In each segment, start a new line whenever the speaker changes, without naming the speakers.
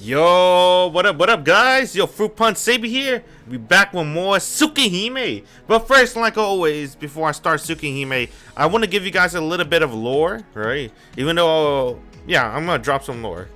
Yo, what up, guys? Yo, Fruit Punch Saber here. We back with more Tsukihime. But first, like always, before I start Tsukihime, I want to give you guys a little bit of lore, right? Even though, yeah, I'm gonna drop some lore.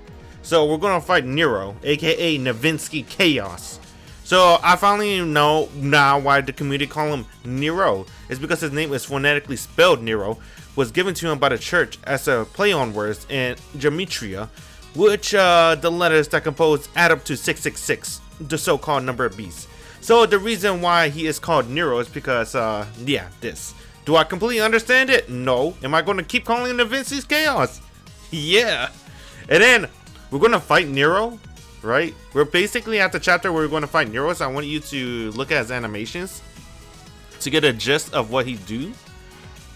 So we're gonna fight Nero, aka Novinsky Chaos. So I finally know now why the community call him Nero. It's because his name is phonetically spelled Nero, was given to him by the church as a play on words in gematria, which the letters that compose add up to 666, the so-called number of beasts. So the reason why he is called Nero is because, yeah, this. Do I completely understand it? No. Am I going to keep calling him Vinci's Chaos? Yeah. And then we're going to fight Nero, right? We're basically at the chapter where we're going to fight Nero, so I want you to look at his animations to get a gist of what he do.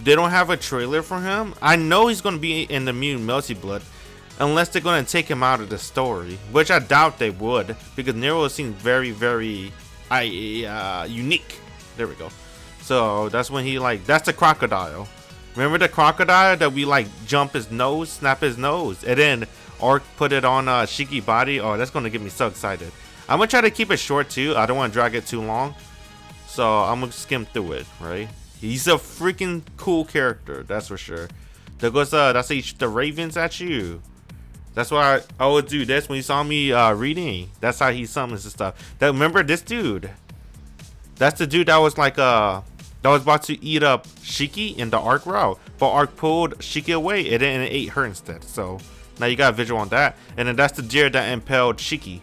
They don't have a trailer for him. I know he's going to be in the new Melty Blood, unless they're going to take him out of the story, which I doubt they would, because Nero seems very, very unique. There we go. So that's when he that's the crocodile. Remember the crocodile that we jump his nose, snap his nose, and then Arc put it on Shiki body? Oh, that's going to get me so excited. I'm going to try to keep it short too. I don't want to drag it too long. So I'm going to skim through it, right? He's a freaking cool character, that's for sure. There goes, that's the ravens at you. That's why I would do this when you saw me reading. That's how he summons and stuff. Remember this dude? That's the dude that was that was about to eat up Shiki in the Arc route, but Arc pulled Shiki away and then it ate her instead. So now you got a visual on that. And then that's the deer that impaled Shiki.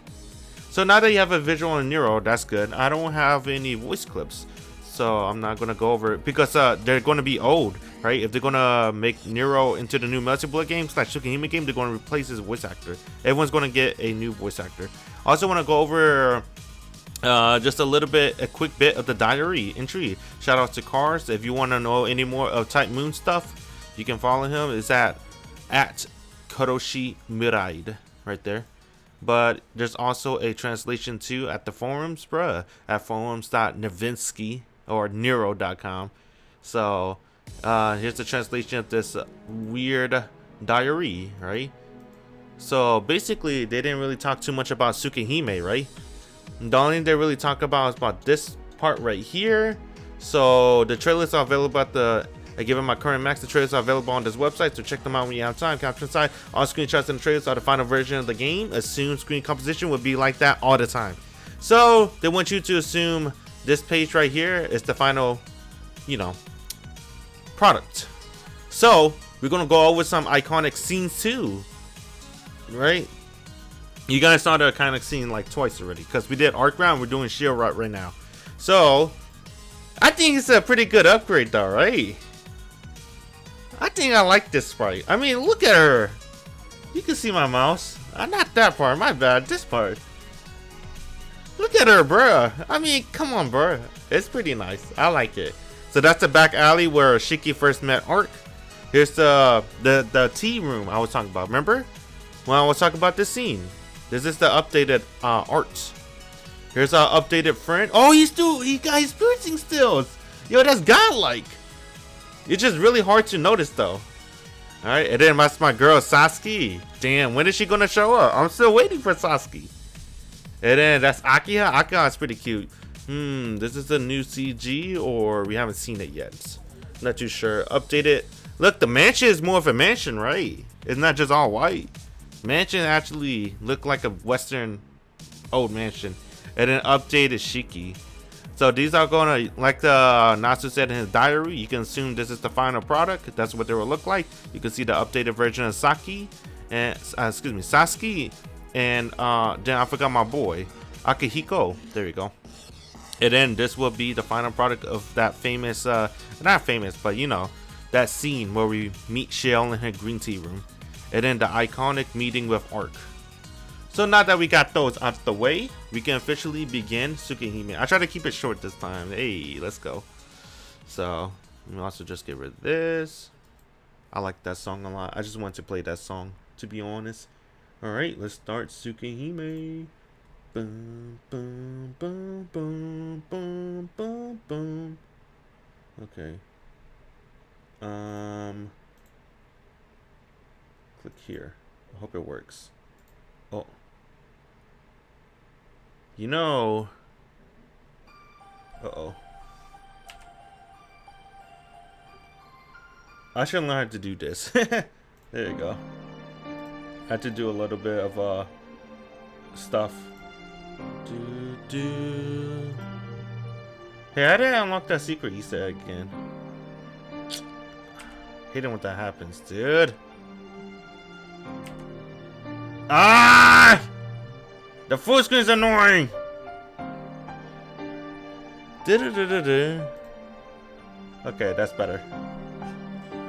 So now that you have a visual on Nero, that's good. I don't have any voice clips, so I'm not gonna go over it because they're gonna be old. Right? If they're gonna make Nero into the new Melty Blood game / Tsukihime game, they're gonna replace his voice actor. Everyone's gonna get a new voice actor. I also want to go over just a quick bit of the diary entry. Shout out to Cars. If you want to know any more of Type Moon stuff, you can follow him. It's at Karoshi Miraide right there. But there's also a translation too at the forums, bruh, at forums.novinsky or Nero.com. So here's the translation of this weird diary, right? So basically they didn't really talk too much about Tsukihime, right? The only thing they really talk about is about this part right here. So the trailers are available at given my current max, the trailers are available on this website, so check them out when you have time. Caption side, all screenshots and the trailers are the final version of the game. Assume screen composition would be like that all the time. So they want you to assume this page right here is the final, product. So we're gonna go over some iconic scenes too, right? You guys saw the iconic scene twice already because we did Arc round, we're doing Ciel right now. So I think it's a pretty good upgrade though, right? I think I like this sprite. I mean, look at her. You can see my mouse. Not that part, my bad, this part. Look at her, bruh. I mean, come on, bruh. It's pretty nice. I like it. So that's the back alley where Shiki first met Arc. Here's the tea room I was talking about. Remember when I was talking about this scene? This is the updated art. Here's our updated friend. Oh, he got his piercing stills. Yo, that's godlike. It's just really hard to notice though. All right, and then that's my girl Sasuke. Damn, when is she gonna show up? I'm still waiting for Sasuke. And then that's Akiha. Akiha is pretty cute. This is a new CG or we haven't seen it yet. Not too sure. Updated. Look, the mansion is more of a mansion, right? It's not just all white. Mansion actually look like a Western old mansion. And then updated Shiki. So these are gonna, like the Natsu said in his diary, you can assume this is the final product. That's what they will look like. You can see the updated version of Sasuke and Sasuke. And then I forgot my boy Akihiko. There you go. And then this will be the final product of that famous, not famous, but that scene where we meet Ciel in her green tea room. And then the iconic meeting with Arc. So now that we got those out the way, we can officially begin Tsukihime. I try to keep it short this time. Hey, let's go. So, let me also just get rid of this. I like that song a lot. I just want to play that song, to be honest. Alright, let's start Tsukihime. Boom, boom, boom, boom, boom, boom, boom. Okay. Click here. I hope it works. Oh. You know... Uh-oh. I should learn how to do this. There you go. I had to do a little bit of stuff. Hey, I didn't unlock that secret Easter egg again. Hate it when that happens, dude. Ah! The full screen is annoying. Okay, that's better.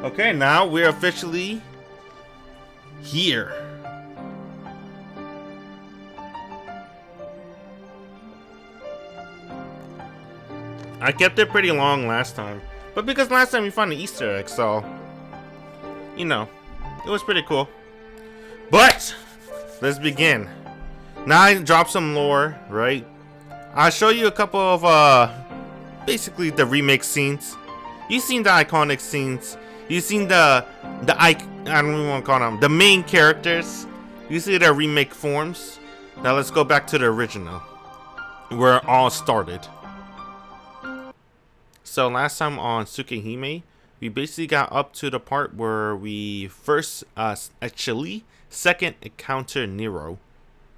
Okay, now we're officially here. I kept it pretty long last time, but because last time we found an Easter egg, so you know, it was pretty cool. But let's begin. Now I drop some lore, right? I'll show you a couple of basically the remake scenes. You've seen the iconic scenes. You've seen I don't even want to call them the main characters. You see their remake forms. Now let's go back to the original, where it all started. So last time on Tsukihime, we basically got up to the part where we first actually second encounter Nero.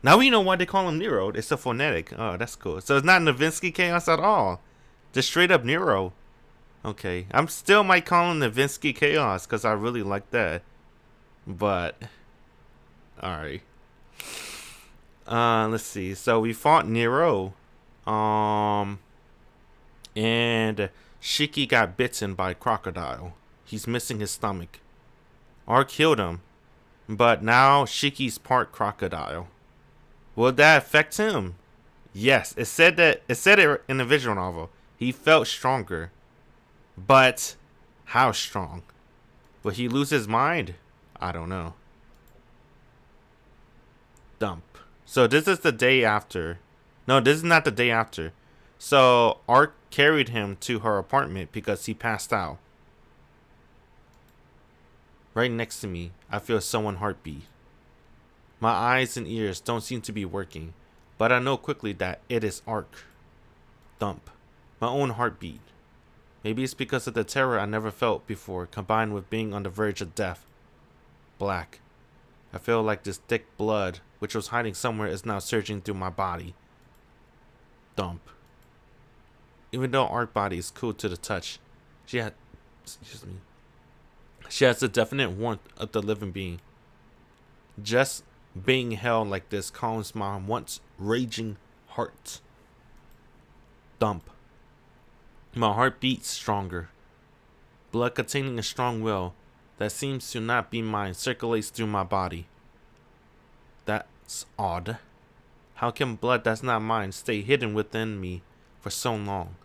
Now we know why they call him Nero. It's a phonetic. Oh, that's cool. So it's not Novinsky Chaos at all. Just straight up Nero. Okay, I'm still might call him Novinsky Chaos because I really like that. But alright. Let's see. So we fought Nero. And Shiki got bitten by a crocodile. He's missing his stomach. Ark killed him, but now Shiki's part crocodile. Will that affect him? Yes, it said it in the visual novel. He felt stronger. But how strong? Will he lose his mind? I don't know. Dump. So this is the day after. No, this is not the day after. So Ark carried him to her apartment because he passed out. Right next to me, I feel someone's heartbeat. My eyes and ears don't seem to be working, but I know quickly that it is Ark. Dump. My own heartbeat. Maybe it's because of the terror I never felt before, combined with being on the verge of death. Black. I feel like this thick blood, which was hiding somewhere, is now surging through my body. Dump. Even though Ark body is cool to the touch, she has the definite warmth of the living being. Just being held like this calms my once raging heart. Dump. My heart beats stronger. Blood containing a strong will that seems to not be mine circulates through my body. That's odd. How can blood that's not mine stay hidden within me for so long?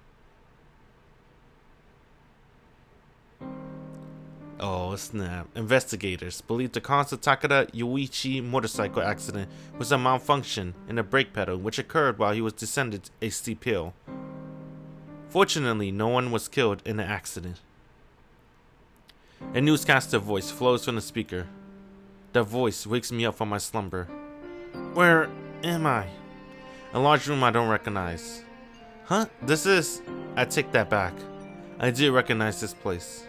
Oh snap. Investigators believe the cause of Takeda Yuichi motorcycle accident was a malfunction in the brake pedal which occurred while he was descending a steep hill. Fortunately, no one was killed in the accident. A newscaster voice flows from the speaker. The voice wakes me up from my slumber. Where am I? A large room I don't recognize. Huh? I take that back. I do recognize this place.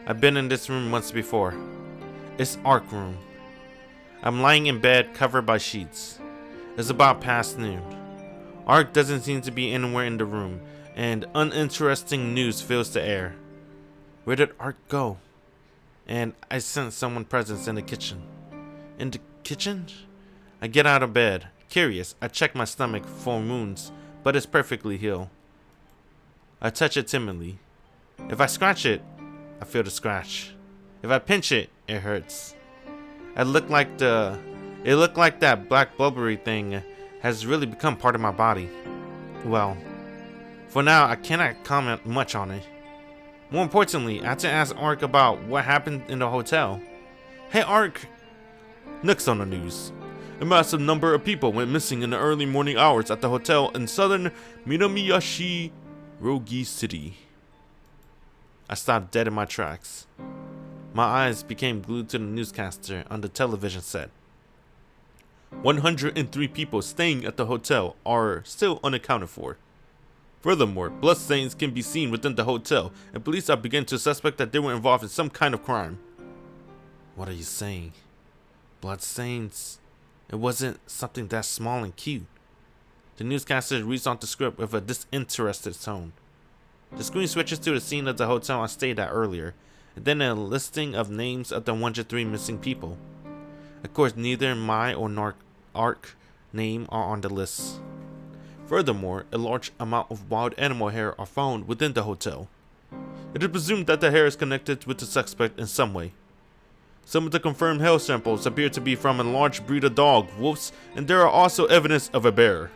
I've been in this room once before. It's Ark room. I'm lying in bed covered by sheets. It's about past noon. Ark doesn't seem to be anywhere in the room, and uninteresting news fills the air. Where did Ark go? And I sense someone's presence in the kitchen. In the kitchen? I get out of bed. Curious, I check my stomach for wounds, but it's perfectly healed. I touch it timidly. If I scratch it, I feel the scratch. If I pinch it, it hurts. It looked like that black blubbery thing has really become part of my body. Well, for now, I cannot comment much on it. More importantly, I have to ask Ark about what happened in the hotel. Hey Ark! Next on the news. A massive number of people went missing in the early morning hours at the hotel in southern Minamiyashi Rogi City. I stopped dead in my tracks. My eyes became glued to the newscaster on the television set. 103 people staying at the hotel are still unaccounted for. Furthermore, bloodstains can be seen within the hotel, and police are beginning to suspect that they were involved in some kind of crime. What are you saying? Bloodstains? It wasn't something that small and cute. The newscaster reads on the script with a disinterested tone. The screen switches to the scene of the hotel I stayed at earlier, and then a listing of names of the 103 missing people. Of course, neither my or Ark name are on the list. Furthermore, a large amount of wild animal hair are found within the hotel. It is presumed that the hair is connected with the suspect in some way. Some of the confirmed hair samples appear to be from a large breed of dog, wolves, and there are also evidence of a bear.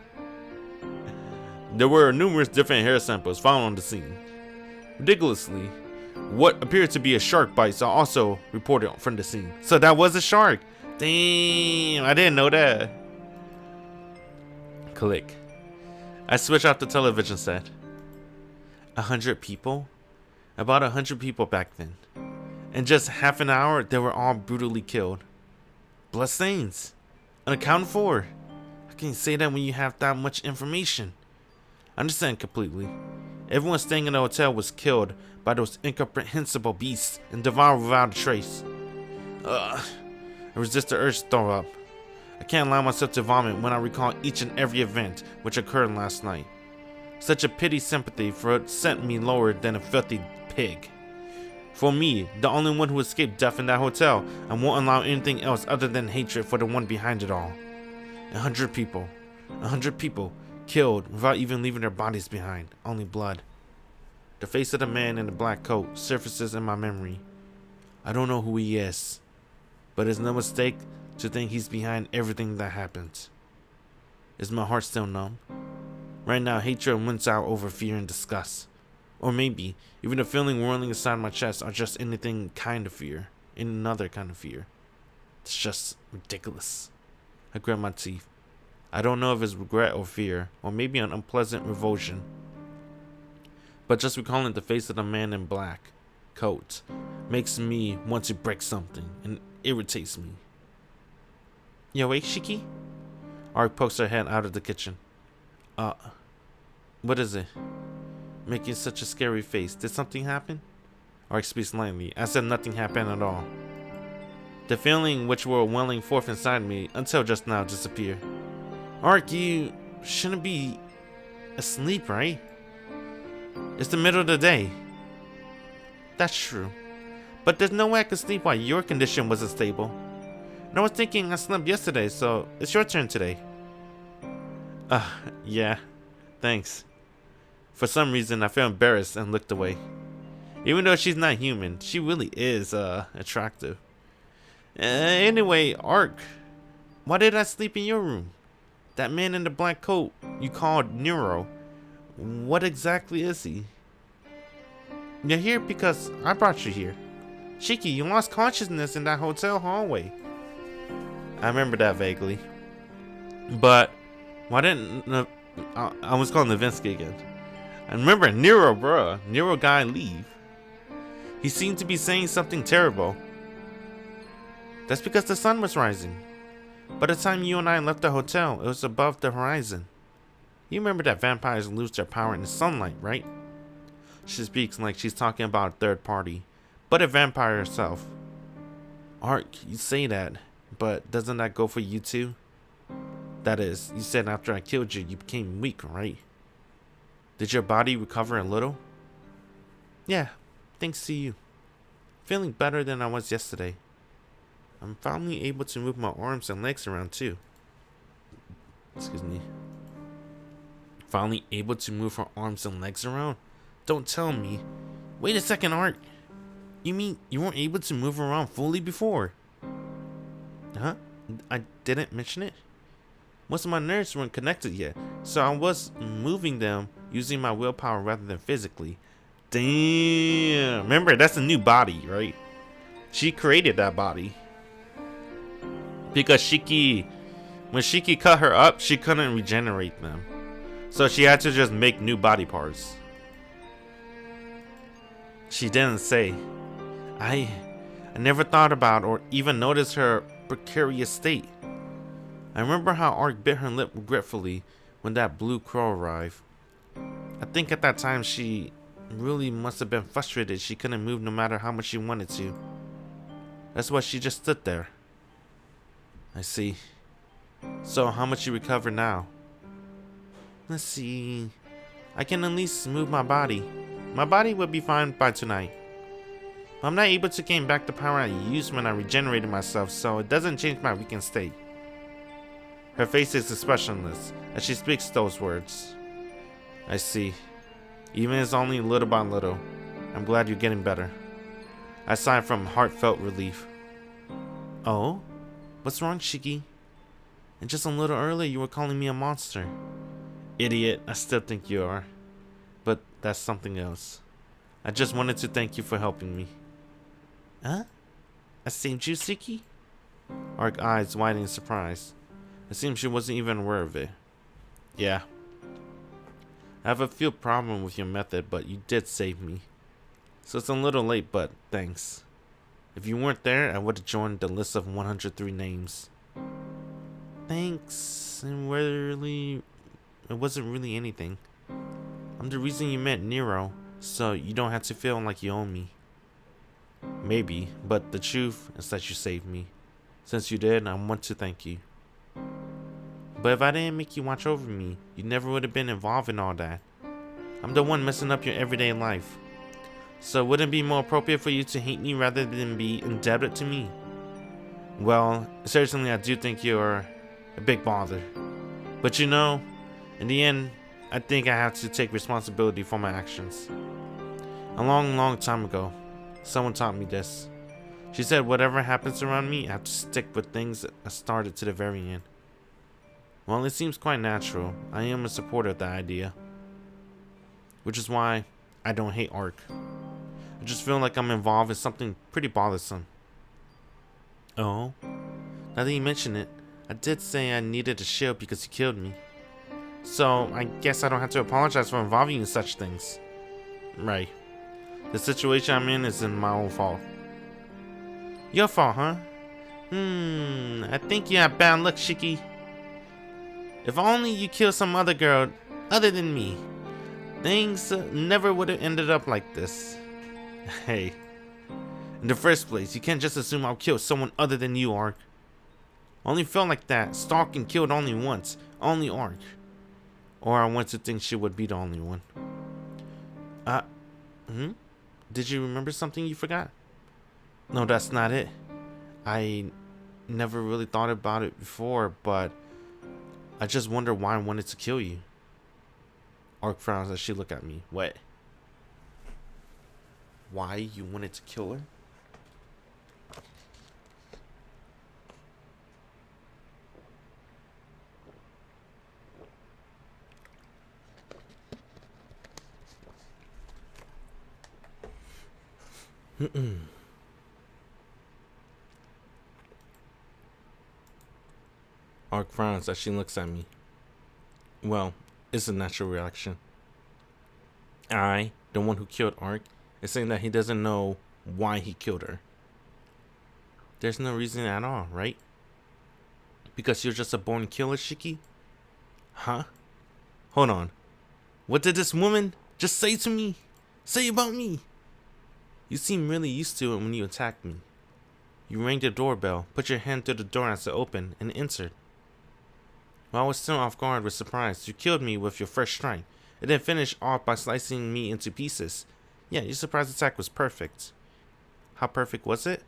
There were numerous different hair samples found on the scene. Ridiculously, what appeared to be a shark bites are also reported from the scene. So that was a shark. Damn, I didn't know that. Click. I switch off the television set. 100 people? About 100 people back then. In just half an hour, they were all brutally killed. Bloodstains. Unaccounted for. How can you say that when you have that much information? I understand completely. Everyone staying in the hotel was killed by those incomprehensible beasts and devoured without a trace. I resist the urge to throw up. I can't allow myself to vomit when I recall each and every event which occurred last night. Such a pity sympathy for it sent me lower than a filthy pig. For me, the only one who escaped death in that hotel, I won't allow anything else other than hatred for the one behind it all. 100 people. 100 people killed without even leaving their bodies behind, only blood. The face of the man in the black coat surfaces in my memory. I don't know who he is, but it's no mistake to think he's behind everything that happens. Is my heart still numb? Right now, hatred wins out over fear and disgust. Or maybe, even the feeling whirling inside my chest are just anything kind of fear. Another kind of fear. It's just ridiculous. I grit my teeth. I don't know if it's regret or fear, or maybe an unpleasant revulsion. But just recalling the face of the man in black coat makes me want to break something, and irritates me. You awake, Shiki? Ari pokes her head out of the kitchen. What is it? Making such a scary face. Did something happen? Ari speaks lightly. I said nothing happened at all. The feeling which were welling forth inside me until just now disappeared. Ark, you shouldn't be asleep, right? It's the middle of the day. That's true. But there's no way I could sleep while your condition wasn't stable. And I was thinking I slept yesterday, so it's your turn today. Yeah. Thanks. For some reason, I felt embarrassed and looked away. Even though she's not human, she really is, attractive. Anyway, Ark, why did I sleep in your room? That man in the black coat you called Nero, what exactly is he? You're here because I brought you here. Shiki, you lost consciousness in that hotel hallway. I remember that vaguely. But why didn't I was calling Levinsky again. I remember Nero, bruh. Nero guy leave. He seemed to be saying something terrible. That's because the sun was rising. By the time you and I left the hotel, it was above the horizon. You remember that vampires lose their power in the sunlight, right? She speaks like she's talking about a third party, but a vampire herself. Ark, you say that, but doesn't that go for you too? That is, you said after I killed you, you became weak, right? Did your body recover a little? Yeah, thanks to you. Feeling better than I was yesterday. I'm finally able to move my arms and legs around too. Excuse me. Finally able to move her arms and legs around? Don't tell me. Wait a second, Ark. You mean you weren't able to move around fully before? Huh? I didn't mention it? Most of my nerves weren't connected yet, so I was moving them using my willpower rather than physically. Damn. Remember, that's a new body, right? She created that body. Because when Shiki cut her up, she couldn't regenerate them. So she had to just make new body parts. She didn't say. I never thought about or even noticed her precarious state. I remember how Ark bit her lip regretfully when that blue crow arrived. I think at that time she really must have been frustrated she couldn't move no matter how much she wanted to. That's why she just stood there. I see. So how much you recover now? Let's see. I can at least move my body. My body will be fine by tonight. I'm not able to gain back the power I used when I regenerated myself, so it doesn't change my weakened state. Her face is expressionless as she speaks those words. I see. Even if it's only little by little, I'm glad you're getting better. I sighed from heartfelt relief. Oh? What's wrong, Shiki? And just a little earlier you were calling me a monster. Idiot, I still think you are. But that's something else. I just wanted to thank you for helping me. Huh? I saved you, Shiki? Ark's eyes widened in surprise. It seemed she wasn't even aware of it. Yeah. I have a few problems with your method, but you did save me. So it's a little late, but thanks. If you weren't there, I would have joined the list of 103 names. Thanks. It wasn't really anything. I'm the reason you met Nero, so you don't have to feel like you owe me. Maybe, but the truth is that you saved me. Since you did, I want to thank you. But if I didn't make you watch over me, you never would have been involved in all that. I'm the one messing up your everyday life. So wouldn't it be more appropriate for you to hate me rather than be indebted to me? Well, certainly I do think you're a big bother. But you know, in the end, I think I have to take responsibility for my actions. A long time ago, someone taught me this. She said whatever happens around me, I have to stick with things I started to the very end. Well, it seems quite natural. I am a supporter of that idea. Which is why I don't hate Ark. I just feel like I'm involved in something pretty bothersome. Oh? Now that you mention it, I did say I needed a shield because you killed me. So, I guess I don't have to apologize for involving you in such things. Right. The situation I'm in is my own fault. Your fault, huh? I think you have bad luck, Shiki. If only you killed some other girl other than me, things never would have ended up like this. Hey, in the first place, you can't just assume I'll kill someone other than you, Ark. Only felt like that, stalked and killed only once, only Ark. Or I want to think she would be the only one. Did you remember something you forgot? No, that's not it. I never really thought about it before, but I just wonder why I wanted to kill you. Ark frowns as she looked at me. What? Why you wanted to kill her? Ark frowns as she looks at me. Well, it's a natural reaction. I, the one who killed Ark, is saying that he doesn't know why he killed her. There's no reason at all, right? Because you're just a born killer, Shiki? Huh? Hold on. What did this woman just say to me? Say about me? You seem really used to it when you attacked me. You rang the doorbell, put your hand through the door as it opened, and entered. While I was still off guard with surprise, you killed me with your first strike, and then finished off by slicing me into pieces. Yeah, your surprise attack was perfect. How perfect was it?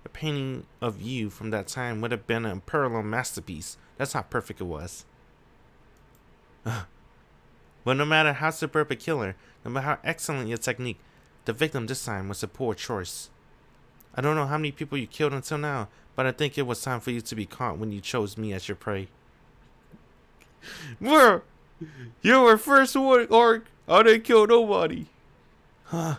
A painting of you from that time would have been an unparalleled masterpiece. That's how perfect it was. But no matter how superb a killer, no matter how excellent your technique, the victim this time was a poor choice. I don't know how many people you killed until now, but I think it was time for you to be caught when you chose me as your prey. Bro, you were first one, Ark. I didn't kill nobody. Huh?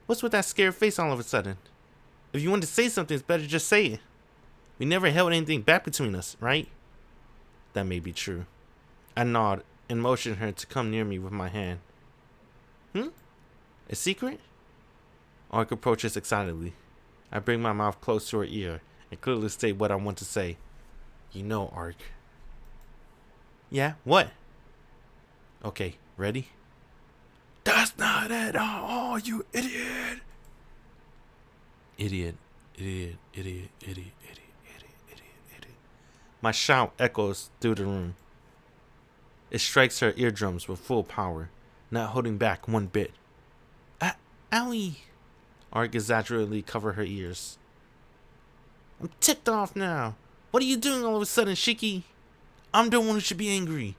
What's with that scared face all of a sudden? If you want to say something, it's better just say it. We never held anything back between us, right? That may be true. I nod and motioned her to come near me with my hand. A secret? Ark approaches excitedly. I bring my mouth close to her ear and clearly state what I want to say. You know, Ark. Yeah, what? Okay, ready? That's not at all, you idiot! Idiot, idiot, idiot, idiot, idiot, idiot, idiot, idiot. My shout echoes through the room. It strikes her eardrums with full power, not holding back one bit. Owie! Ark exaggeratedly cover her ears. I'm ticked off now. What are you doing all of a sudden, Shiki? I'm the one who should be angry.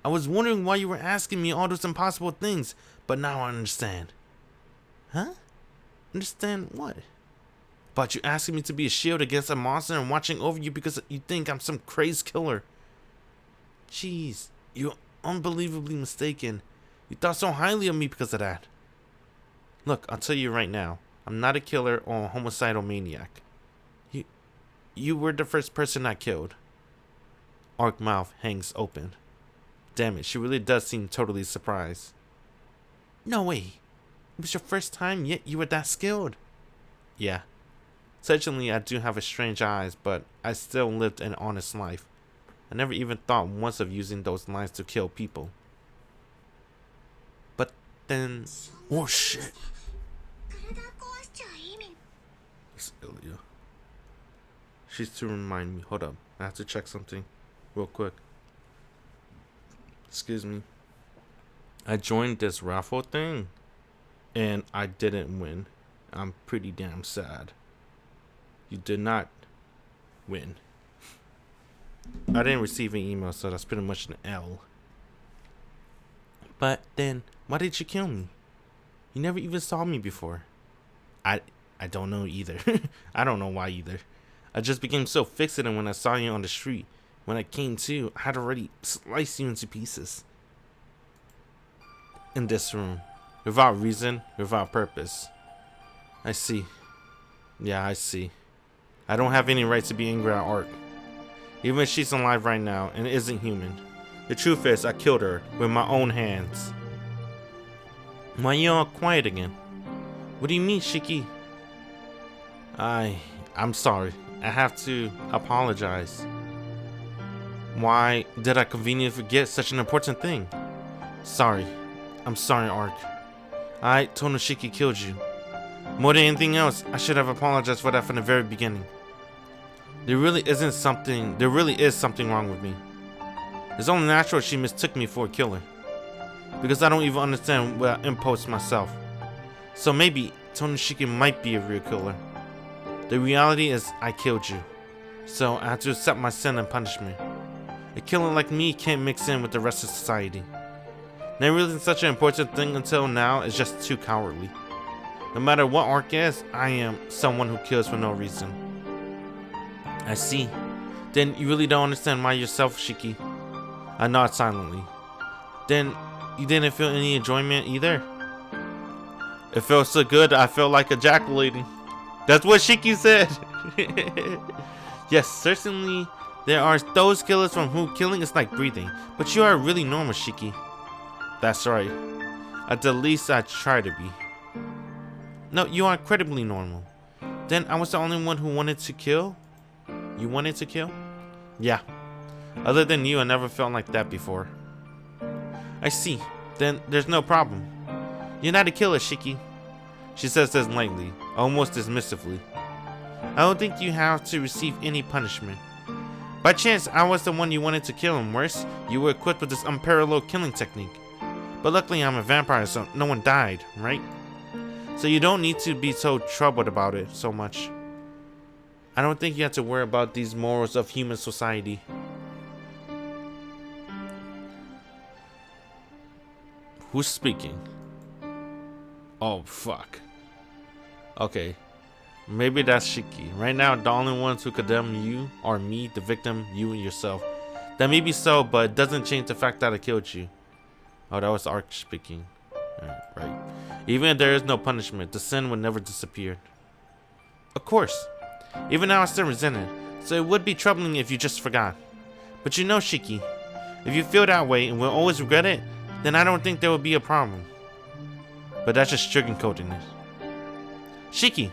I was wondering why you were asking me all those impossible things, but now I understand. Huh? Understand what? About you asking me to be a shield against a monster and watching over you because you think I'm some crazed killer. Jeez, you're unbelievably mistaken. You thought so highly of me because of that. Look, I'll tell you right now, I'm not a killer or a homicidal maniac. You were the first person I killed. Ark's mouth hangs open. Damn it, she really does seem totally surprised. No way. It was your first time, yet you were that skilled. Yeah. Certainly I do have strange eyes, but I still lived an honest life. I never even thought once of using those lines to kill people. But then... Oh shit. It's Ilya. She's to remind me. Hold up. I have to check something real quick. Excuse me. I joined this raffle thing and I didn't win. I'm pretty damn sad. You did not win. I didn't receive an email, so that's pretty much an L. But then, why did you kill me? You never even saw me before. I don't know either. I don't know why either. I just became so fixated when I saw you on the street. When I came to, I had already sliced you into pieces. In this room. Without reason, without purpose. I see. Yeah, I see. I don't have any right to be angry at Ark. Even if she's alive right now and isn't human. The truth is, I killed her with my own hands. Why are you all quiet again? What do you mean, Shiki? I'm sorry. I have to apologize. Why did I conveniently forget such an important thing? Sorry. I'm sorry, Ark. Tohno Shiki killed you. More than anything else, I should have apologized for that from the very beginning. There really is something wrong with me. It's only natural she mistook me for a killer. Because I don't even understand what I imposed myself. So maybe Tohno Shiki might be a real killer. The reality is I killed you. So I have to accept my sin and punishment. A killer like me can't mix in with the rest of society. Never really such an important thing until now is just too cowardly. No matter what Ark is, I am someone who kills for no reason. I see. Then you really don't understand why yourself, Shiki. I nod silently. Then you didn't feel any enjoyment either? It felt so good I felt like ejaculating. That's what Shiki said. Yes, certainly there are those killers from whom killing is like breathing, but you are really normal, Shiki. That's right. At the least I try to be. No, you are incredibly normal. Then I was the only one who wanted to kill? You wanted to kill? Yeah. Other than you, I never felt like that before. I see. Then there's no problem. You're not a killer, Shiki. She says this lightly, almost dismissively. I don't think you have to receive any punishment. By chance, I was the one you wanted to kill, and worse, you were equipped with this unparalleled killing technique. But luckily I'm a vampire, so no one died, right? So you don't need to be so troubled about it so much. I don't think you have to worry about these morals of human society. Who's speaking? Oh, fuck. Okay. Maybe that's Shiki. Right now, the only ones who condemn you are me, the victim, you, and yourself. That may be so, but it doesn't change the fact that I killed you. Oh, that was Ark speaking. Right. Even if there is no punishment, the sin would never disappear. Of course. Even now I still resent it, so it would be troubling if you just forgot. But you know, Shiki, if you feel that way and will always regret it, then I don't think there will be a problem. But that's just sugarcoating it. Shiki,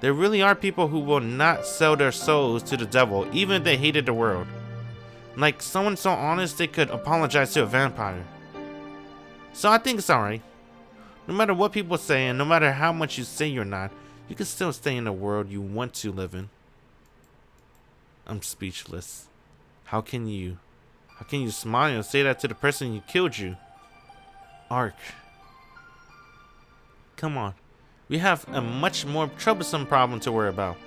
There really are people who will not sell their souls to the devil, even if they hated the world. Like someone so honest they could apologize to a vampire. So I think it's alright. No matter what people say, and no matter how much you say you're not, you can still stay in the world you want to live in. I'm speechless. How can you smile and say that to the person who killed you? Ark. Come on. We have a much more troublesome problem to worry about.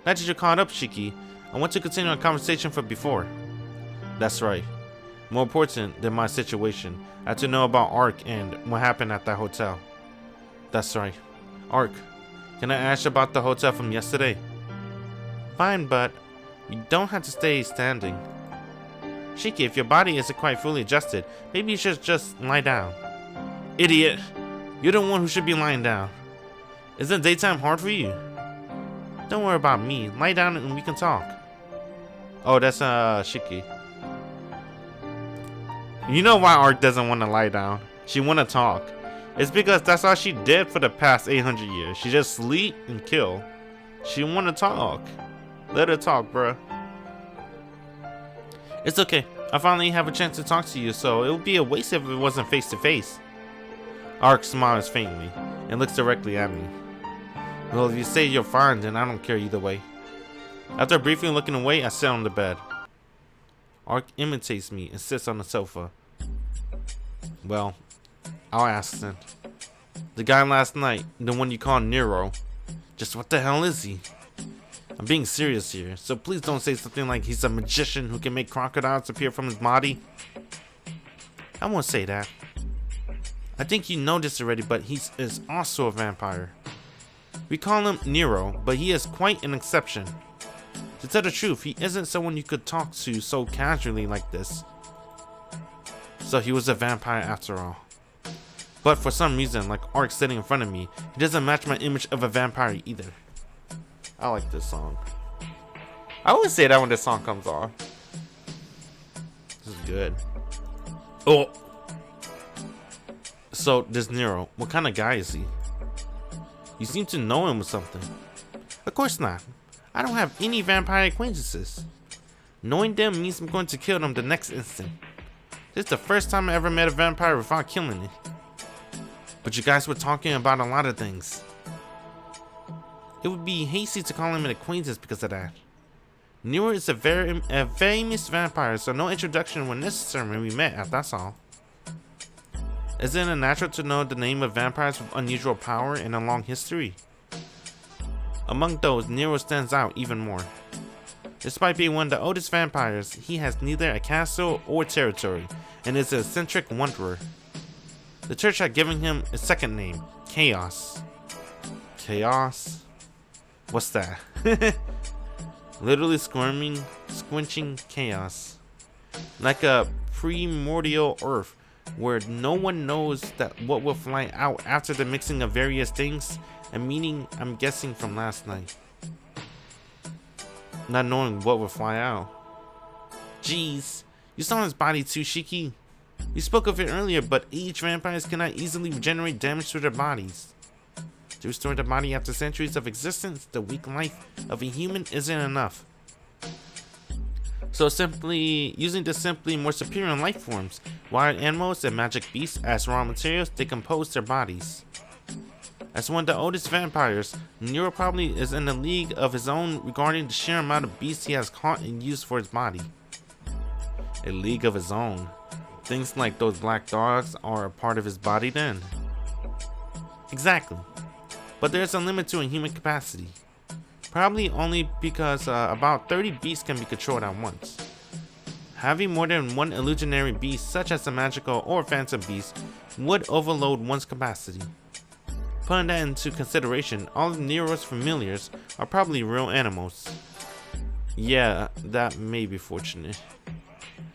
Now that you're caught up, Shiki, I want to continue our conversation from before. That's right. More important than my situation, I have to know about Ark and what happened at that hotel. That's right. Ark, can I ask you about the hotel from yesterday? Fine, but you don't have to stay standing. Shiki, if your body isn't quite fully adjusted, maybe you should just lie down. Idiot! You're the one who should be lying down. Isn't daytime hard for you? Don't worry about me. Lie down and we can talk. Oh, that's Shiki. You know why Ark doesn't want to lie down. She want to talk. It's because that's all she did for the past 800 years. She just sleep and kill. She want to talk. Let her talk, bruh. It's okay. I finally have a chance to talk to you, so it would be a waste if it wasn't face to face. Ark smiles faintly and looks directly at me. Well, if you say you're fine, then I don't care either way. After briefly looking away, I sit on the bed. Ark imitates me and sits on the sofa. Well, I'll ask then. The guy last night, the one you called Nero, just what the hell is he? I'm being serious here, so please don't say something like he's a magician who can make crocodiles appear from his body. I won't say that. I think you know this already, but he is also a vampire. We call him Nero, but he is quite an exception. To tell the truth, he isn't someone you could talk to so casually like this. So he was a vampire after all. But for some reason, like Ark sitting in front of me, he doesn't match my image of a vampire either. I like this song. I always say that when this song comes on. This is good. Oh! So, this Nero, what kind of guy is he? You seem to know him or something. Of course not. I don't have any vampire acquaintances. Knowing them means I'm going to kill them the next instant. This is the first time I ever met a vampire without killing it. But you guys were talking about a lot of things. It would be hasty to call him an acquaintance because of that. Nero is a famous vampire, so no introduction was necessary when we met, that's all. Isn't it natural to know the name of vampires with unusual power and a long history? Among those, Nero stands out even more. Despite being one of the oldest vampires, he has neither a castle or territory, and is an eccentric wanderer. The church had given him a second name, Chaos. Chaos? What's that? Literally squinching chaos. Like a primordial earth, where no one knows that what will fly out after the mixing of various things, a meaning I'm guessing from last night. Not knowing what will fly out. Jeez, you saw his body too, Shiki. You spoke of it earlier, but aged vampires cannot easily regenerate damage to their bodies. To restore the body after centuries of existence, the weak life of a human isn't enough. So using the simply more superior life forms, wild animals and magic beasts as raw materials, they compose their bodies. As one of the oldest vampires, Nero probably is in a league of his own regarding the sheer amount of beasts he has caught and used for his body. A league of his own. Things like those black dogs are a part of his body then. Exactly. But there's a limit to a human capacity. Probably only because about 30 beasts can be controlled at once. Having more than one illusionary beast, such as a magical or phantom beast, would overload one's capacity. Putting that into consideration, all of Nero's familiars are probably real animals. Yeah, that may be fortunate.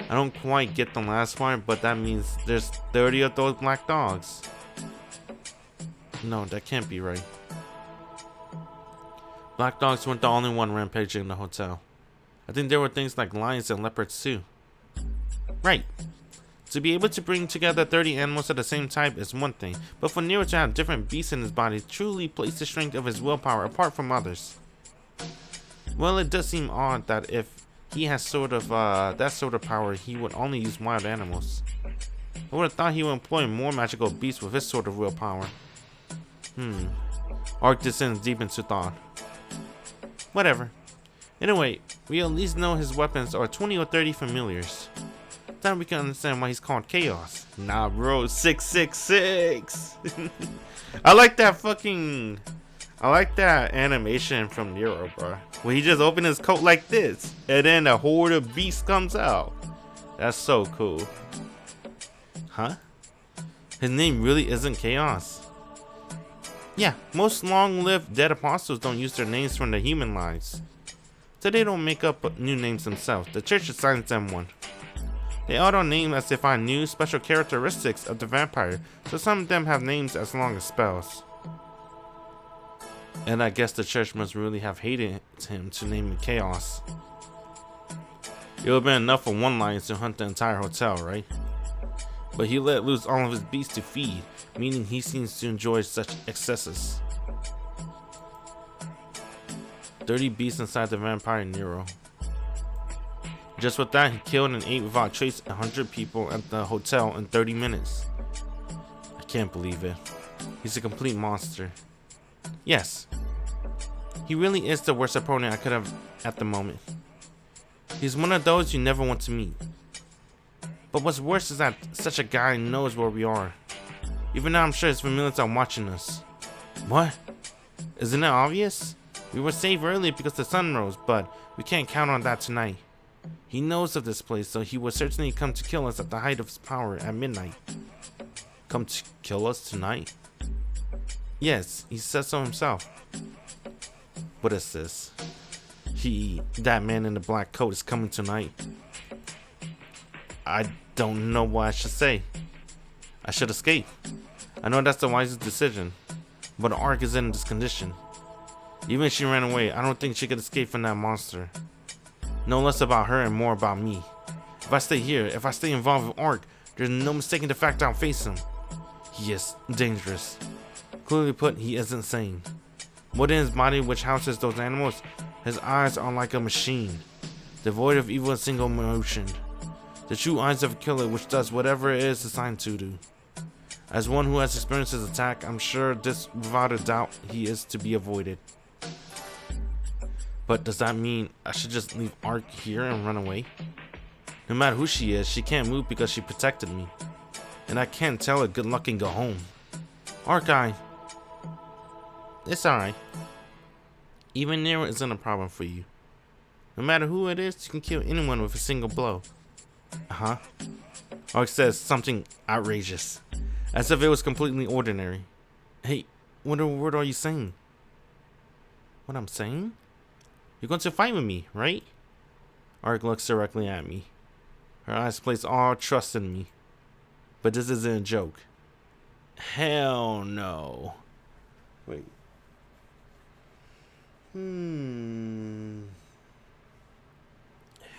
I don't quite get the last part, but that means there's 30 of those black dogs. No, that can't be right. Black dogs weren't the only one rampaging in the hotel. I think there were things like lions and leopards too. Right. To be able to bring together 30 animals of the same type is one thing, but for Nero to have different beasts in his body truly places the strength of his willpower apart from others. Well, it does seem odd that if he has that sort of power, he would only use wild animals. I would have thought he would employ more magical beasts with his sort of willpower. Ark descends deep into thought. Whatever. Anyway, we at least know his weapons are 20 or 30 familiars. Then we can understand why he's called Chaos. Nah, bro, 666. I like that animation from Nero, bro. Where he just opened his coat like this, and then a horde of beasts comes out. That's so cool. Huh? His name really isn't Chaos. Yeah, most long-lived dead apostles don't use their names from their human lives. So they don't make up new names themselves. The church assigns them one. They all don't name as if I knew special characteristics of the vampire, so some of them have names as long as spells. And I guess the church must really have hated him to name it Chaos. It would have been enough for one lion to hunt the entire hotel, right? But he let loose all of his beasts to feed, meaning he seems to enjoy such excesses. 30 beasts inside the vampire Nero. Just with that, he killed and ate without trace 100 people at the hotel in 30 minutes. I can't believe it. He's a complete monster. Yes, he really is the worst opponent I could have at the moment. He's one of those you never want to meet. But what's worse is that such a guy knows where we are. Even now I'm sure his familiars are watching us. What? Isn't it obvious? We were saved earlier because the sun rose, but we can't count on that tonight. He knows of this place, so he will certainly come to kill us at the height of his power at midnight. Come to kill us tonight? Yes, he says so himself. What is this? That man in the black coat is coming tonight. I don't know what I should say. I should escape. I know that's the wisest decision, but Ark is in this condition. Even if she ran away, I don't think she could escape from that monster. No less about her and more about me. If I stay here, if I stay involved with Ark, there's no mistaking the fact I'll face him. He is dangerous. Clearly put, he isn't sane. Within his body, which houses those animals, his eyes are like a machine, devoid of even a single emotion. The true eyes of a killer which does whatever it is assigned to do. As one who has experienced his attack, I'm sure this, without a doubt, he is to be avoided. But does that mean I should just leave Ark here and run away? No matter who she is, she can't move because she protected me. And I can't tell her good luck and go home. Ark, it's alright. Even Nero isn't a problem for you. No matter who it is, you can kill anyone with a single blow. Uh-huh. Ark says something outrageous, as if it was completely ordinary. Hey, what in the world are you saying? What I'm saying? You're going to fight with me, right? Ark looks directly at me. Her eyes place all trust in me. But this isn't a joke. Hell no. Wait.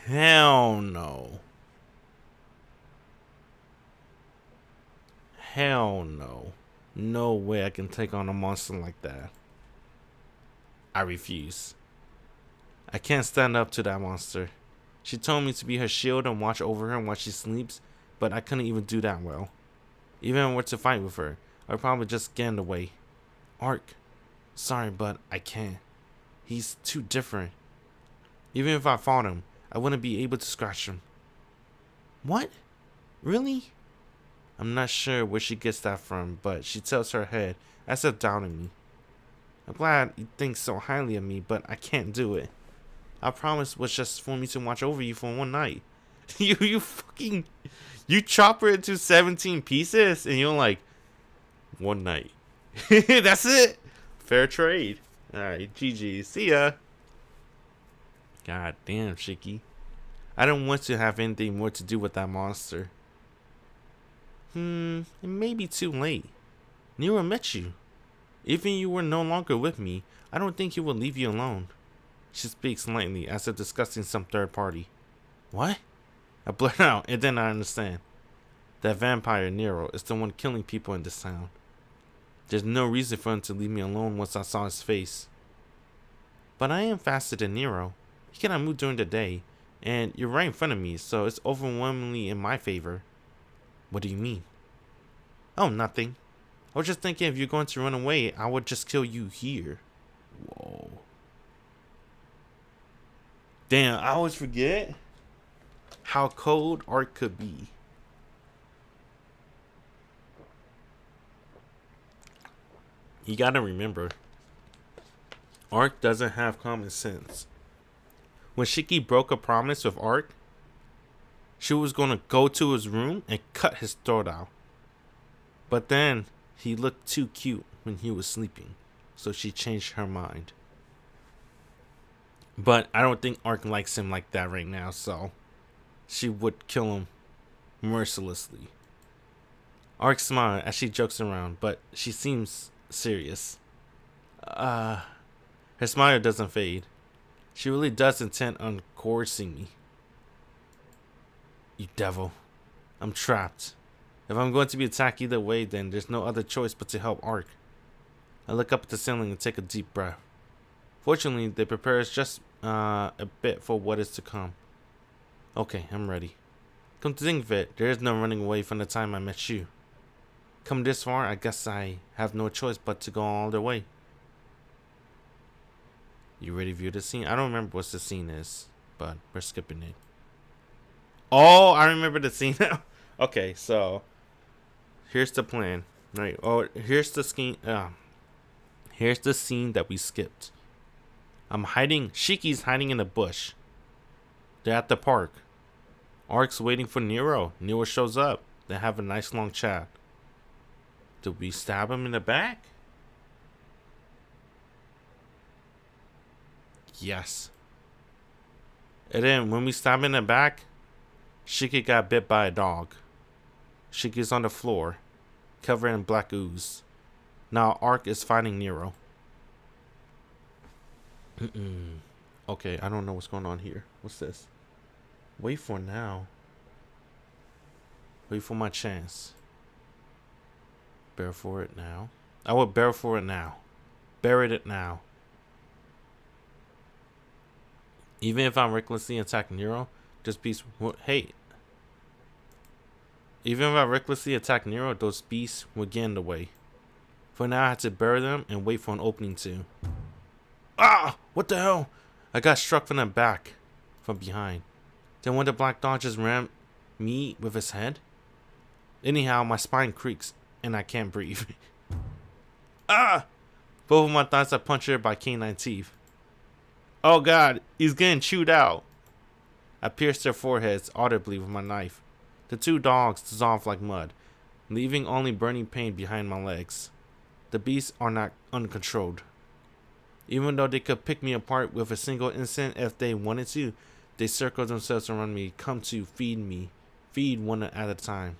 Hell no. Hell no. No way I can take on a monster like that. I refuse. I can't stand up to that monster. She told me to be her shield and watch over her while she sleeps, but I couldn't even do that well. Even if I were to fight with her, I'd probably just get in the way. Ark, sorry, but I can't. He's too different. Even if I fought him, I wouldn't be able to scratch him. What? Really? I'm not sure where she gets that from, but she tilts her head as if doubting me. I'm glad you think so highly of me, but I can't do it. I promise was just for me to watch over you for one night. You chop her into 17 pieces and you're like, one night. That's it. Fair trade. Alright, GG. See ya. God damn, Shiki. I don't want to have anything more to do with that monster. It may be too late. Nero met you. Even you were no longer with me, I don't think he will leave you alone. She speaks lightly, as if discussing some third party. What? I blurt out, and then I understand. That vampire Nero is the one killing people in this town. There's no reason for him to leave me alone once I saw his face. But I am faster than Nero. He cannot move during the day, and you're right in front of me, so it's overwhelmingly in my favor. What do you mean? Oh, nothing. I was just thinking if you're going to run away, I would just kill you here. Whoa. Damn, I always forget how cold art could be. You gotta remember, Ark doesn't have common sense. When Shiki broke a promise with Ark, she was gonna go to his room and cut his throat out. But then he looked too cute when he was sleeping, so she changed her mind. But I don't think Ark likes him like that right now, so she would kill him mercilessly. Ark smiled as she jokes around, but she seems serious. Her smile doesn't fade. She really does intend on coercing me. You devil. I'm trapped. If I'm going to be attacked either way, then there's no other choice but to help Ark. I look up at the ceiling and take a deep breath. Fortunately, they prepare us just a bit for what is to come. Okay, I'm ready. Come to think of it, there is no running away from the time I met you. Come this far, I guess I have no choice but to go all the way. You ready to view the scene? I don't remember what the scene is, but we're skipping it. Oh, I remember the scene now. Okay, so here's the plan. Right. Oh, here's the scene. Here's the scene that we skipped. I'm hiding. Shiki's hiding in a bush. They're at the park. Ark's waiting for Nero. Nero shows up. They have a nice long chat. Did we stab him in the back? Yes. And then when we stab him in the back, Shiki got bit by a dog. Shiki's on the floor, covered in black ooze. Now Ark is fighting Nero. Okay, I don't know what's going on here. What's this? Wait for now. Wait for my chance. Bear for it now. I will bear for it now. Buried it now. Even if I'm recklessly attacking Nero, this beast will... Hey. Even if I recklessly attack Nero, those beasts will get in the way. For now, I have to bury them and wait for an opening to... Ah! What the hell? I got struck from the back. From behind. Then when the black dog just rammed me with his head? Anyhow, my spine creaks and I can't breathe. Ah! Both of my thoughts are punctured by canine teeth. Oh god, he's getting chewed out. I pierced their foreheads audibly with my knife. The two dogs dissolved like mud, leaving only burning pain behind my legs. The beasts are not uncontrolled. Even though they could pick me apart with a single instant if they wanted to, they circle themselves around me, come to feed me. Feed one at a time.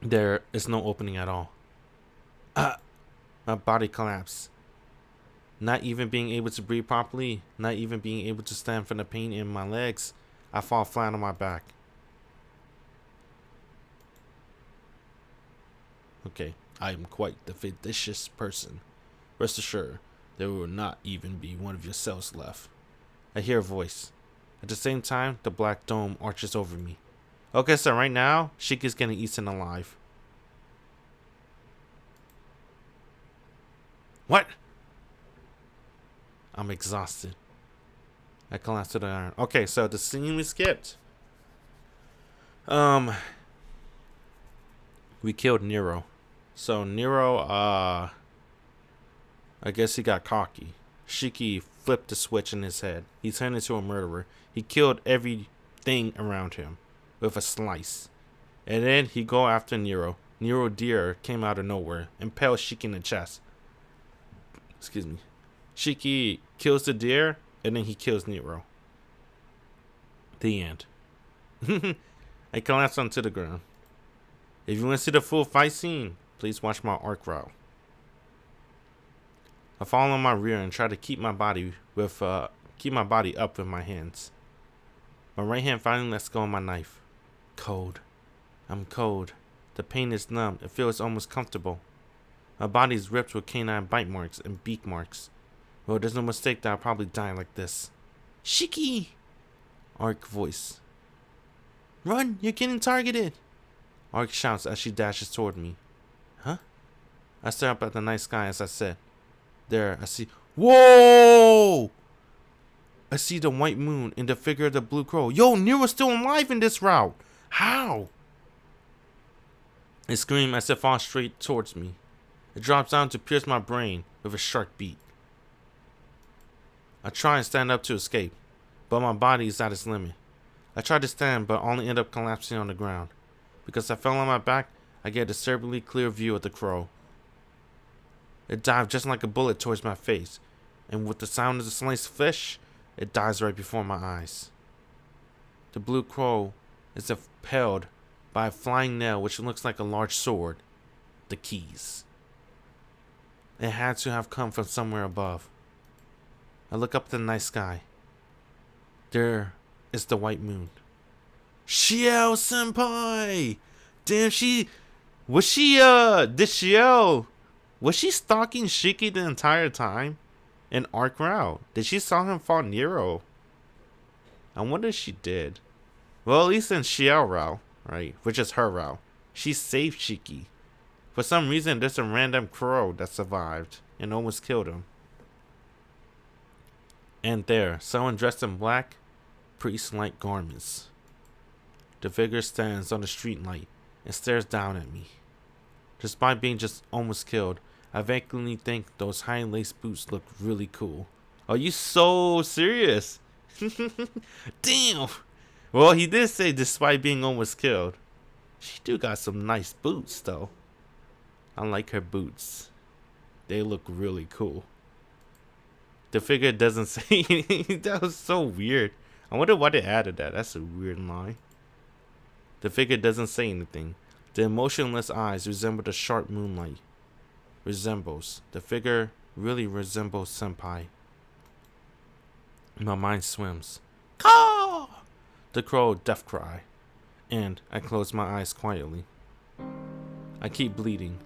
There is no opening at all. My body collapsed. Not even being able to breathe properly, not even being able to stand from the pain in my legs, I fall flat on my back. Okay, I am quite the vicious person. Rest assured, there will not even be one of your cells left. I hear a voice. At the same time, the black dome arches over me. Okay, so right now, Shiki's getting eaten alive. What? I'm exhausted. I collapse to the iron. Okay, so the scene we skipped. We killed Nero. So Nero, I guess he got cocky. Shiki flipped the switch in his head. He turned into a murderer. He killed everything around him with a slice. And then he go after Nero. Nero deer came out of nowhere, impaled Shiki in the chest. Excuse me. Shiki kills the deer, and then he kills Nero. The end. I collapsed onto the ground. If you want to see the full fight scene, please watch my arc route. I fall on my rear and try to keep my body up with my hands. My right hand finally lets go of my knife. Cold. I'm cold. The pain is numb. It feels almost comfortable. My body is ripped with canine bite marks and beak marks. Well, there's no mistake that I'll probably die like this. Shiki! Arc voice. Run! You're getting targeted! Arc shouts as she dashes toward me. Huh? I stare up at the night sky as I said. There, I see. Whoa! I see the white moon and the figure of the blue crow. Yo, Nero's still alive in this route. How? It screams as it falls straight towards me. It drops down to pierce my brain with a sharp beat. I try and stand up to escape, but my body is at its limit. I try to stand, but only end up collapsing on the ground. Because I fell on my back, I get a disturbingly clear view of the crow. It dived just like a bullet towards my face, and with the sound of the sliced fish, it dies right before my eyes. The blue crow is impaled by a flying nail which looks like a large sword. The keys. It had to have come from somewhere above. I look up at the night sky. There is the white moon. Ciel senpai! Damn, was she stalking Shiki the entire time? In Arc route? Did she saw him fall Nero? I wonder if she did. Well, at least in Ciel route, right? Which is her route. She saved Shiki. For some reason, there's a random crow that survived and almost killed him. And there, someone dressed in black, priest-like garments. The figure stands on the street light and stares down at me. Despite being just almost killed, I vaguely think those high-laced boots look really cool. Are you so serious? Damn! Well, he did say despite being almost killed. She do got some nice boots, though. I like her boots. They look really cool. The figure doesn't say anything. That was so weird. I wonder why they added that. That's a weird line. The figure doesn't say anything. The emotionless eyes resemble the sharp moonlight. The figure really resembles senpai. My mind swims. Caw! The crow death cry. And I close my eyes quietly. I keep bleeding.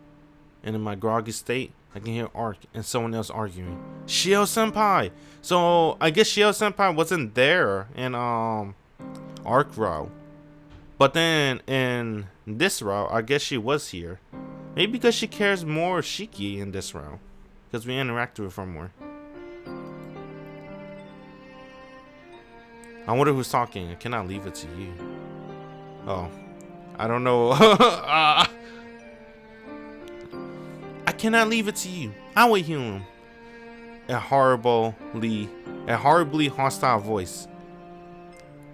And in my groggy state, I can hear Arc and someone else arguing. Ciel senpai! So I guess Ciel senpai wasn't there in Arc route. But then in this route, I guess she was here. Maybe because she cares more Shiki in this round. Because we interacted with her more. I wonder who's talking. I cannot leave it to you. Oh. I don't know. I cannot leave it to you. I will heal him. A horribly hostile voice.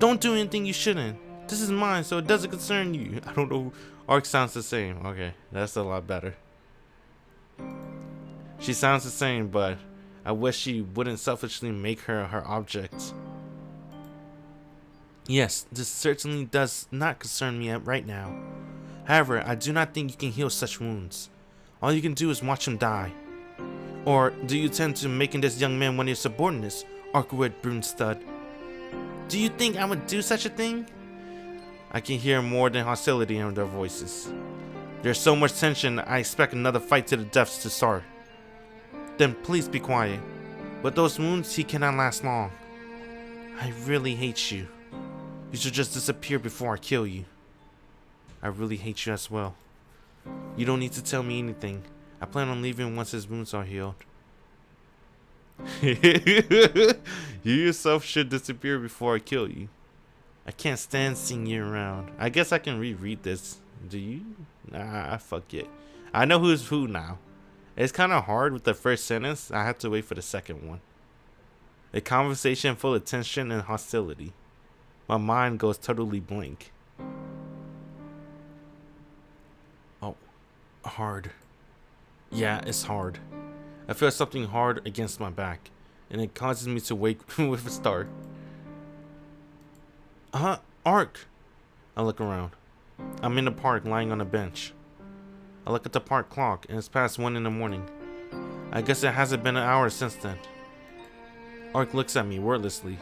Don't do anything you shouldn't. This is mine, so it doesn't concern you. I don't know. Arc sounds the same. Okay, that's a lot better. She sounds the same, but I wish she wouldn't selfishly make her her object. Yes, this certainly does not concern me right now. However, I do not think you can heal such wounds. All you can do is watch him die. Or do you intend to making this young man one of your subordinates, Arcwood Broomstud? Do you think I would do such a thing? I can hear more than hostility in their voices. There's so much tension, I expect another fight to the death to start. Then please be quiet. With those wounds, he cannot last long. I really hate you. You should just disappear before I kill you. I really hate you as well. You don't need to tell me anything. I plan on leaving once his wounds are healed. You yourself should disappear before I kill you. I can't stand seeing you around. I guess I can reread this. Do you? Nah, fuck it. I know who's who now. It's kind of hard with the first sentence. I have to wait for the second one. A conversation full of tension and hostility. My mind goes totally blank. Oh, hard. Yeah, it's hard. I feel something hard against my back, and it causes me to wake with a start. Arc! I look around. I'm in the park lying on a bench. I look at the park clock and it's past 1 in the morning. I guess it hasn't been an hour since then. Arc looks at me wordlessly.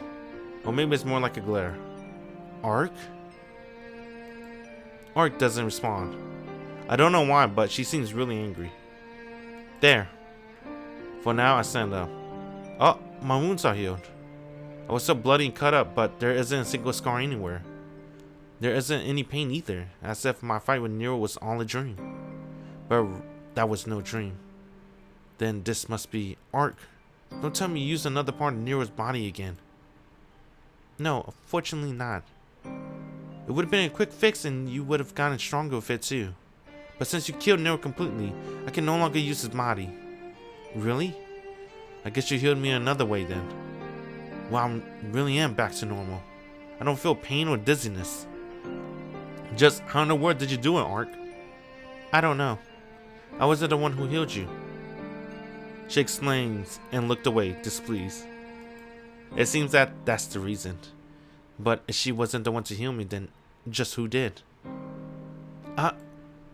Or maybe it's more like a glare. Arc? Ark doesn't respond. I don't know why, but she seems really angry. There. For now, I stand up. Oh, my wounds are healed. I was so bloody and cut up, but there isn't a single scar anywhere. There isn't any pain either, as if my fight with Nero was all a dream. But that was no dream. Then this must be Ark. Don't tell me you used another part of Nero's body again. No, unfortunately not. It would have been a quick fix and you would have gotten stronger with it too. But since you killed Nero completely, I can no longer use his body. Really? I guess you healed me another way then. Well, I really am back to normal. I don't feel pain or dizziness. Just how in the world did you do it, Ark? I don't know. I wasn't the one who healed you. She explains and looked away, displeased. It seems that that's the reason. But if she wasn't the one to heal me, then just who did?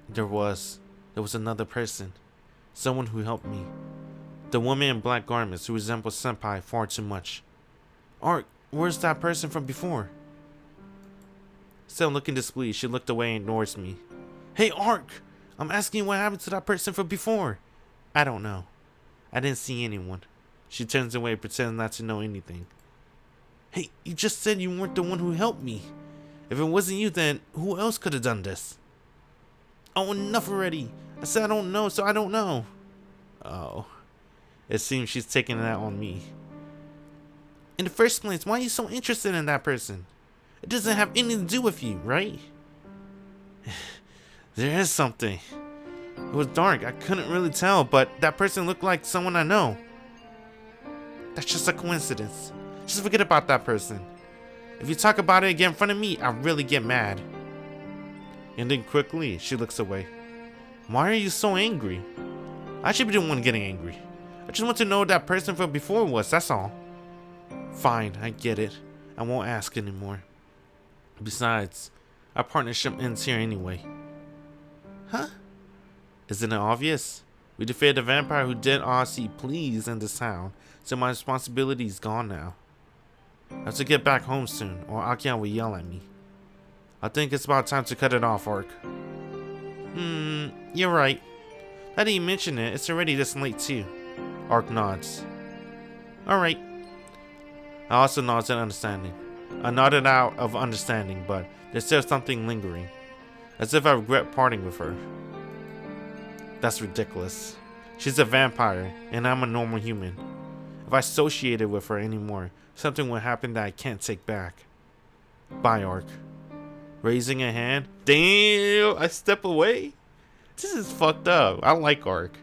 There was another person. Someone who helped me. The woman in black garments who resembles Senpai far too much. Ark, where's that person from before? Still looking displeased, she looked away and ignores me. Hey Ark! I'm asking you what happened to that person from before. I don't know. I didn't see anyone. She turns away, pretending not to know anything. Hey, you just said you weren't the one who helped me. If it wasn't you, then who else could have done this? Oh, enough already. I said I don't know, so I don't know. Oh. It seems she's taking it out on me. In the first place, why are you so interested in that person? It doesn't have anything to do with you, right? There is something. It was dark, I couldn't really tell, but that person looked like someone I know. That's just a coincidence. Just forget about that person. If you talk about it again in front of me, I really get mad. And then quickly, she looks away. Why are you so angry? I should be the one getting angry. I just want to know who that person from before was, that's all. Fine, I get it. I won't ask anymore. Besides, our partnership ends here anyway. Huh? Isn't it obvious? We defeated the vampire who did all she pleased in this town, so my responsibility is gone now. I have to get back home soon, or Akian will yell at me. I think it's about time to cut it off, Ark. You're right. Now that you mention it, it's already this late too. Ark nods. Alright. I also nodded in understanding. I nodded out of understanding, but there's still something lingering. As if I regret parting with her. That's ridiculous. She's a vampire, and I'm a normal human. If I associated with her anymore, something will happen that I can't take back. Bye, Ark. Raising a hand. Damn, I step away? This is fucked up. I like Ark.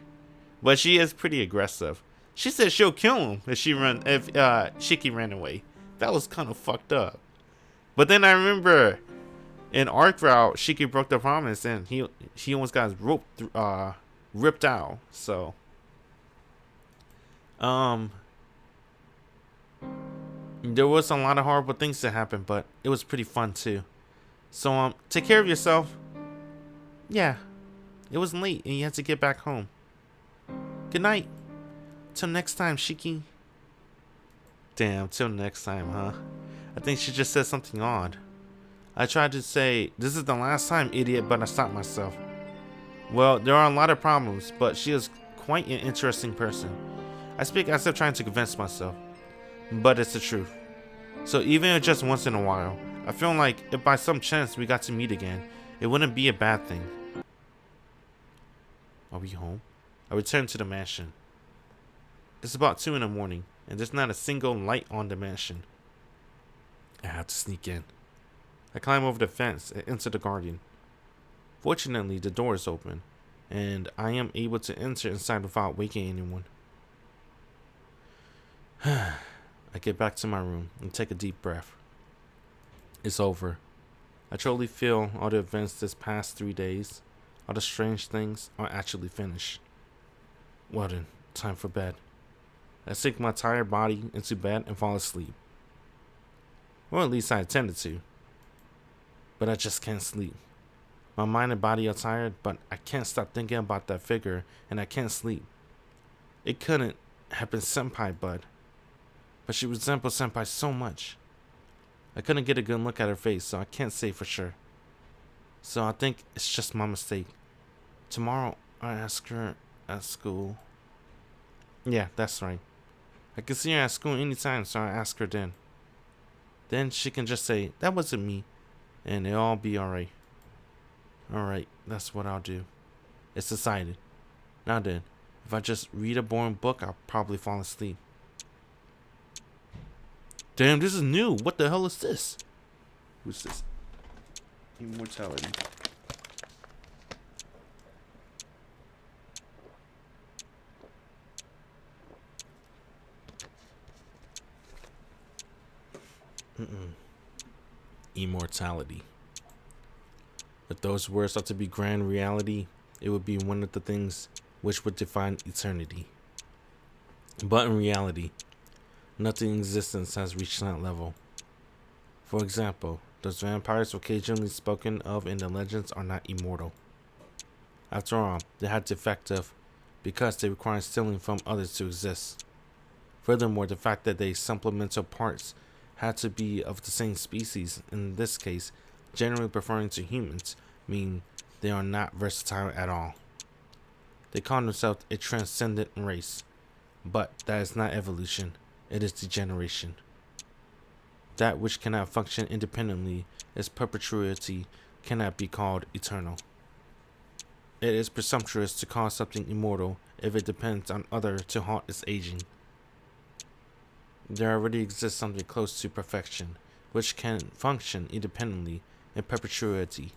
But she is pretty aggressive. She said she'll kill him if Shiki ran away. That was kind of fucked up. But then I remember in Ark route, Shiki broke the promise and he almost got his rope ripped out. So there was a lot of horrible things that happened, but it was pretty fun too. So take care of yourself. Yeah, it was late and you had to get back home. Good night. Till next time, Shiki. Damn, till next time, huh? I think she just said something odd. I tried to say, this is the last time, idiot, but I stopped myself. Well, there are a lot of problems, but she is quite an interesting person. I speak as if trying to convince myself, but it's the truth. So even if just once in a while, I feel like if by some chance we got to meet again, it wouldn't be a bad thing. Are we home? I return to the mansion. It's about 2 in the morning, and there's not a single light on the mansion. I have to sneak in. I climb over the fence and enter the garden. Fortunately, the door is open, and I am able to enter inside without waking anyone. I get back to my room and take a deep breath. It's over. I truly feel all the events this past 3 days, all the strange things, are actually finished. Well then, time for bed. I sink my tired body into bed and fall asleep. Or at least I intended to. But I just can't sleep. My mind and body are tired, but I can't stop thinking about that figure, and I can't sleep. It couldn't have been Senpai, but she resembles Senpai so much. I couldn't get a good look at her face, so I can't say for sure. So I think it's just my mistake. Tomorrow I ask her at school. Yeah, that's right. I can see her at school anytime, so I ask her then. Then she can just say, that wasn't me, and it'll all be alright. Alright, that's what I'll do. It's decided. Now then, if I just read a boring book, I'll probably fall asleep. Damn, this is new. What the hell is this? Who's this? Immortality. Immortality. If those words are to be grand reality, it would be one of the things which would define eternity. But in reality, nothing in existence has reached that level. For example, those vampires occasionally spoken of in the legends are not immortal. After all, they had defective because they require stealing from others to exist. Furthermore, the fact that they supplemental parts had to be of the same species, in this case, generally referring to humans, mean they are not versatile at all. They call themselves a transcendent race, but that is not evolution, it is degeneration. That which cannot function independently, its perpetuity cannot be called eternal. It is presumptuous to call something immortal if it depends on other to halt its aging. There already exists something close to perfection, which can function independently in perpetuity.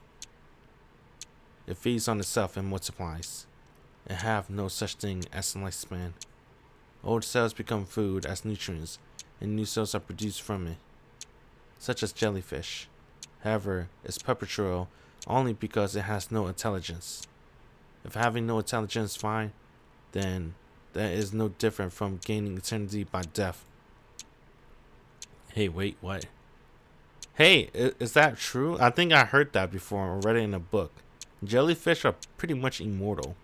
It feeds on itself and multiplies. It have no such thing as a lifespan. Old cells become food as nutrients, and new cells are produced from it, such as jellyfish. However, it's perpetual only because it has no intelligence. If having no intelligence is fine, then that is no different from gaining eternity by death. Hey, wait, what? Hey, is that true? I think I heard that before or read it in a book. Jellyfish are pretty much immortal.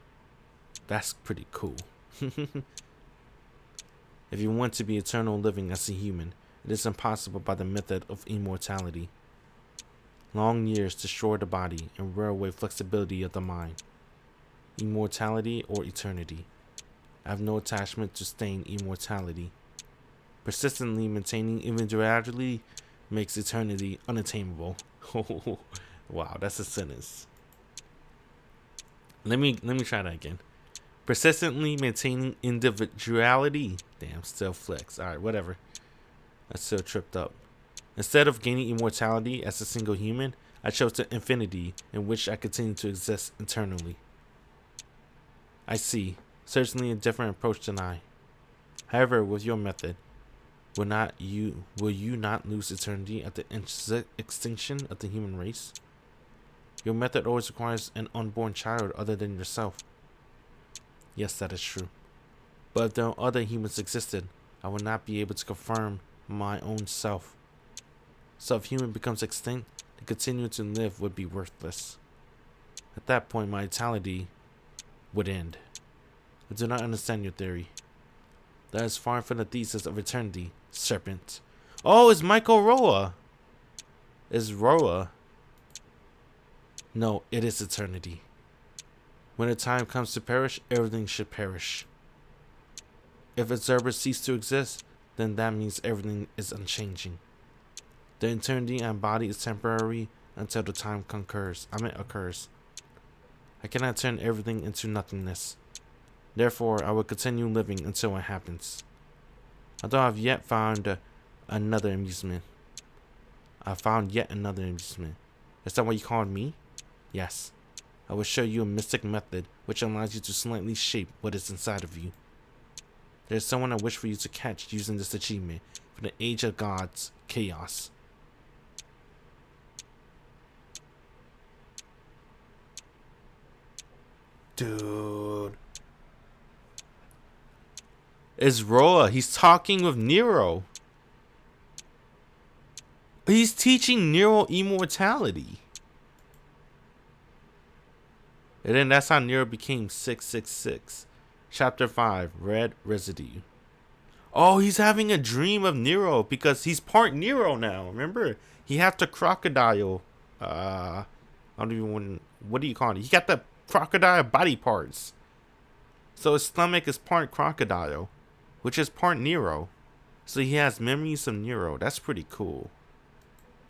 That's pretty cool. If you want to be eternal living as a human, it is impossible by the method of immortality. Long years destroy the body and wear away flexibility of the mind. Immortality or eternity. I have no attachment to staying immortality. Persistently maintaining individuality makes eternity unattainable. Wow, that's a sentence. Let me try that again. Persistently maintaining individuality. Damn, still flex. Alright, whatever. I still tripped up. Instead of gaining immortality as a single human, I chose the infinity in which I continue to exist eternally. I see. Certainly a different approach than I. However, with your method, will you not lose eternity at the extinction of the human race? Your method always requires an unborn child other than yourself. Yes, that is true. But if no other humans existed, I would not be able to confirm my own self. So if human becomes extinct, to continue to live would be worthless. At that point, my vitality would end. I do not understand your theory. That is far from the thesis of eternity, serpent. Oh, it's Michael Roa. It's Roa. No, it is eternity. When the time comes to perish, everything should perish. If observers cease to exist, then that means everything is unchanging. The eternity and body is temporary until the time occurs. I cannot turn everything into nothingness. Therefore, I will continue living until it happens. Although I have yet found another amusement. I found yet another amusement. Is that what you called me? Yes. I will show you a mystic method which allows you to slightly shape what is inside of you. There is someone I wish for you to catch using this achievement from the Age of Gods, Chaos. Dude. It's Roa. He's talking with Nero. He's teaching Nero immortality. And then that's how Nero became 666. Chapter 5, Red Residue. Oh, he's having a dream of Nero because he's part Nero now. Remember? He had the crocodile I don't even want. What do you call it? He got the crocodile body parts. So his stomach is part crocodile, which is part Nero. So he has memories of Nero. That's pretty cool.